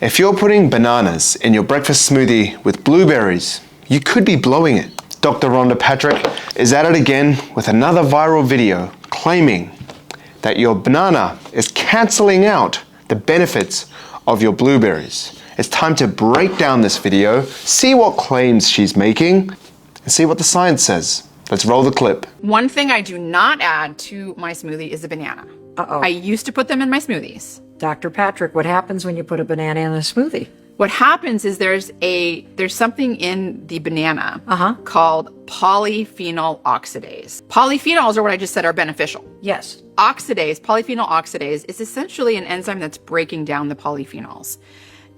If you're putting bananas in your breakfast smoothie with blueberries, you could be blowing it. Dr. Rhonda Patrick is at it again with another viral video claiming that your banana is canceling out the benefits of your blueberries. It's time to break down this video, see what claims she's making, and see what the science says. Let's roll the clip. One thing I do not add to my smoothie is a banana. I used to put them in my smoothies. Dr. Patrick, what happens when you put a banana in a smoothie? What happens is there's something in the banana called polyphenol oxidase. Polyphenols are what I just said are beneficial. Yes. Oxidase, polyphenol oxidase, is essentially an enzyme that's breaking down the polyphenols.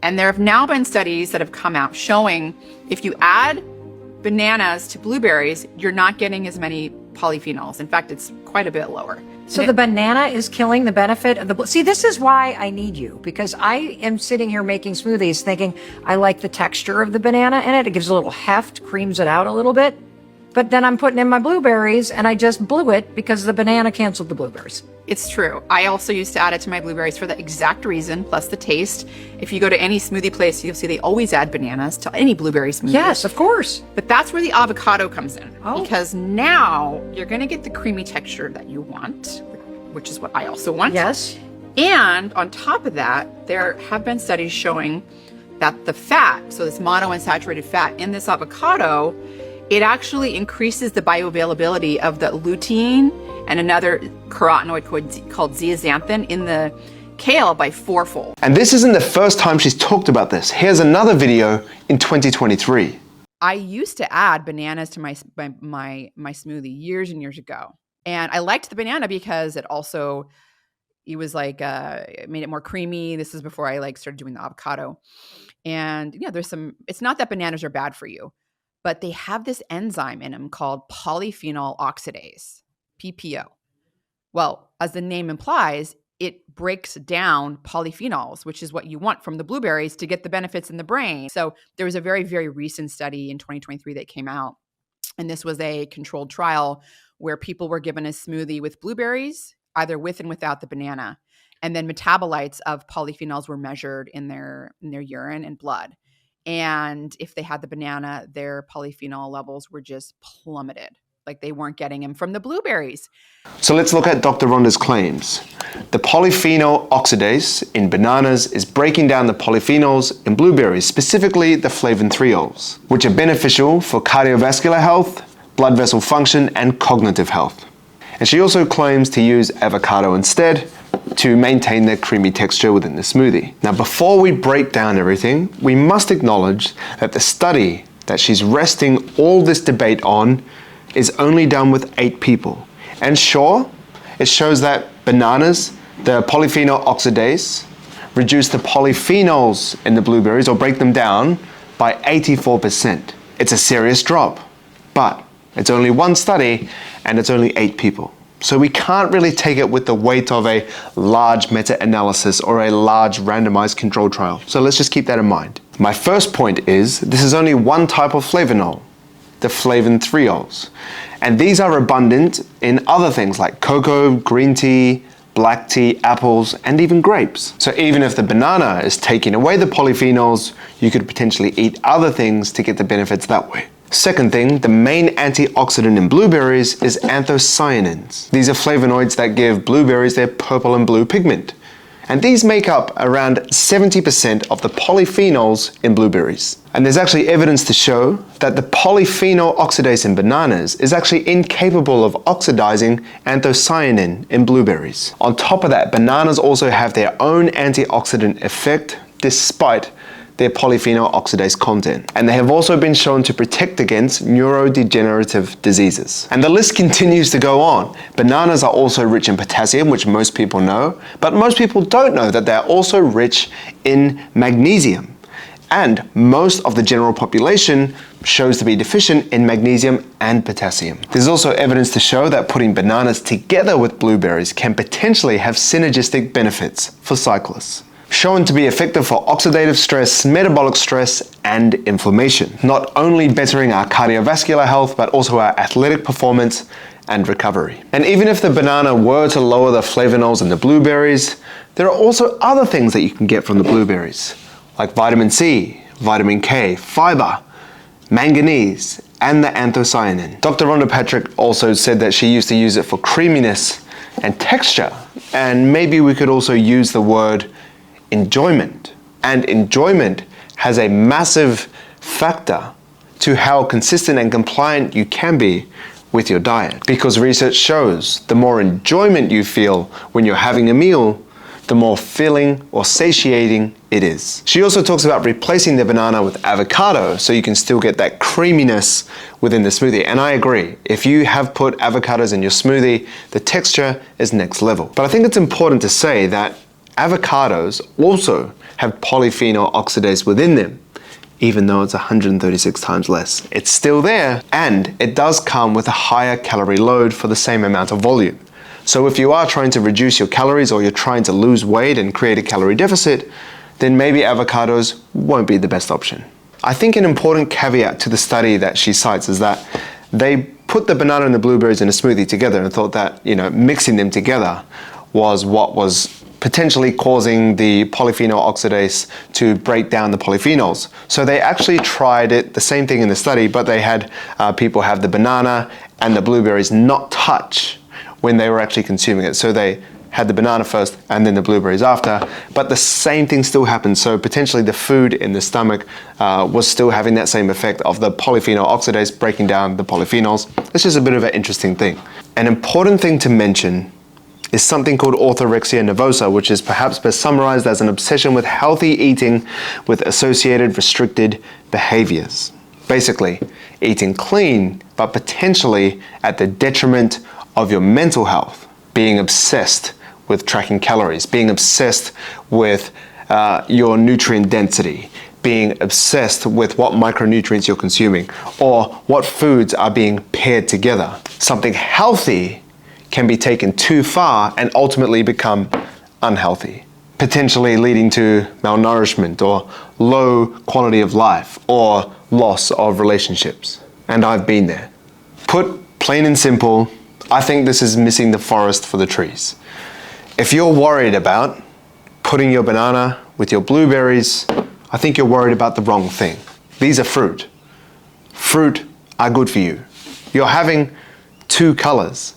And there have now been studies that have come out showing if you add bananas to blueberries, you're not getting as many polyphenols. In fact, it's quite a bit lower. So the banana is killing the benefit of the... See, this is why I need you, because I am sitting here making smoothies thinking I like the texture of the banana in it. It gives a little heft, creams it out a little bit. But then I'm putting in my blueberries and I just blew it because the banana canceled the blueberries. It's true. I also used to add it to my blueberries for the exact reason, plus the taste. If you go to any smoothie place, you'll see they always add bananas to any blueberry smoothie. Yes, of course. But that's where the avocado comes in. Because now you're going to get the creamy texture that you want, which is what I also want. Yes. And on top of that, there have been studies showing that the fat, so this monounsaturated fat in this avocado, it actually increases the bioavailability of the lutein and another carotenoid called zeaxanthin in the kale by 4-fold. And this isn't the first time she's talked about this. Here's another video in 2023. I used to add bananas to my smoothie years and years ago. And I liked the banana because it was like, it made it more creamy. This is before I started doing the avocado. And it's not that bananas are bad for you, but they have this enzyme in them called polyphenol oxidase, PPO. Well, as the name implies, it breaks down polyphenols, which is what you want from the blueberries to get the benefits in the brain. So there was a very, very recent study in 2023 that came out, and this was a controlled trial where people were given a smoothie with blueberries, either with and without the banana, and then metabolites of polyphenols were measured in their urine and blood. And if they had the banana, their polyphenol levels were just plummeted. Like they weren't getting them from the blueberries. So let's look at Dr. Rhonda's claims. The polyphenol oxidase in bananas is breaking down the polyphenols in blueberries, specifically the flavonols, which are beneficial for cardiovascular health, blood vessel function, and cognitive health. And she also claims to use avocado instead to maintain the creamy texture within the smoothie. Now, before we break down everything, we must acknowledge that the study that she's resting all this debate on is only done with 8 people. And sure, it shows that bananas, the polyphenol oxidase, reduce the polyphenols in the blueberries or break them down by 84%. It's a serious drop, but it's only one study and it's only 8 people. So we can't really take it with the weight of a large meta-analysis or a large randomized control trial. So let's just keep that in mind. My first point is this is only one type of flavonol, the flavonols. And these are abundant in other things like cocoa, green tea, black tea, apples, and even grapes. So even if the banana is taking away the polyphenols, you could potentially eat other things to get the benefits that way. Second thing, the main antioxidant in blueberries is anthocyanins. These are flavonoids that give blueberries their purple and blue pigment. And these make up around 70% of the polyphenols in blueberries. And there's actually evidence to show that the polyphenol oxidase in bananas is actually incapable of oxidizing anthocyanin in blueberries. On top of that, bananas also have their own antioxidant effect despite their polyphenol oxidase content. And they have also been shown to protect against neurodegenerative diseases. And the list continues to go on. Bananas are also rich in potassium, which most people know, but most people don't know that they're also rich in magnesium. And most of the general population shows to be deficient in magnesium and potassium. There's also evidence to show that putting bananas together with blueberries can potentially have synergistic benefits for cyclists. Shown to be effective for oxidative stress, metabolic stress, and inflammation. Not only bettering our cardiovascular health, but also our athletic performance and recovery. And even if the banana were to lower the flavonols in the blueberries, there are also other things that you can get from the blueberries. like vitamin C, vitamin K, fiber, manganese, and the anthocyanin. Dr. Rhonda Patrick also said that she used to use it for creaminess and texture, and maybe we could also use the word enjoyment. And enjoyment has a massive factor to how consistent and compliant you can be with your diet. Because research shows the more enjoyment you feel when you're having a meal, the more filling or satiating it is. She also talks about replacing the banana with avocado so you can still get that creaminess within the smoothie. And I agree, if you have put avocados in your smoothie, the texture is next level. But I think it's important to say that avocados also have polyphenol oxidase within them. Even though it's 136 times less, it's still there, and it does come with a higher calorie load for the same amount of volume. So if you are trying to reduce your calories or you're trying to lose weight and create a calorie deficit, then maybe avocados won't be the best option. I think an important caveat to the study that she cites is that they put the banana and the blueberries in a smoothie together and thought that, mixing them together was what was potentially causing the polyphenol oxidase to break down the polyphenols. So they actually tried it, the same thing in the study, but they had people have the banana and the blueberries not touch when they were actually consuming it. So they had the banana first and then the blueberries after, but the same thing still happened. So potentially the food in the stomach was still having that same effect of the polyphenol oxidase breaking down the polyphenols. It's just a bit of an interesting thing. An important thing to mention is something called orthorexia nervosa, which is perhaps best summarized as an obsession with healthy eating with associated restricted behaviors. Basically, eating clean, but potentially at the detriment of your mental health. Being obsessed with tracking calories, being obsessed with your nutrient density, being obsessed with what micronutrients you're consuming, or what foods are being paired together. Something healthy can be taken too far and ultimately become unhealthy, potentially leading to malnourishment or low quality of life or loss of relationships. And I've been there. Put plain and simple, I think this is missing the forest for the trees. If you're worried about putting your banana with your blueberries, I think you're worried about the wrong thing. These are fruit. Fruit are good for you. You're having 2 colors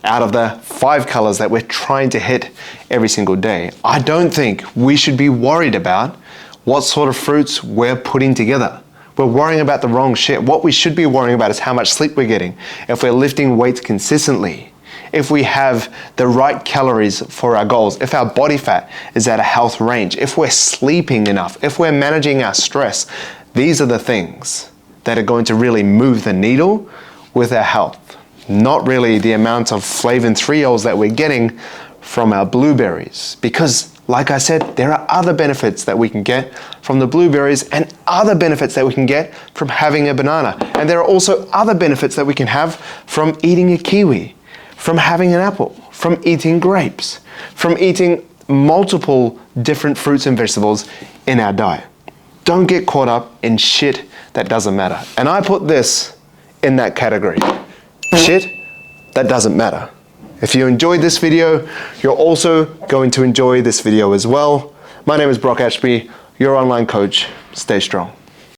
out of the 5 colors that we're trying to hit every single day. I don't think we should be worried about what sort of fruits we're putting together. We're worrying about the wrong shit. What we should be worrying about is how much sleep we're getting, if we're lifting weights consistently, if we have the right calories for our goals, if our body fat is at a health range, if we're sleeping enough, if we're managing our stress. These are the things that are going to really move the needle with our health. Not really the amount of flavin-threols that we're getting from our blueberries. Because, like I said, there are other benefits that we can get from the blueberries and other benefits that we can get from having a banana. And there are also other benefits that we can have from eating a kiwi, from having an apple, from eating grapes, from eating multiple different fruits and vegetables in our diet. Don't get caught up in shit that doesn't matter. And I put this in that category. Shit that doesn't matter. If you enjoyed this video, you're also going to enjoy this video as well. My name is Brock Ashby, your online coach. Stay strong.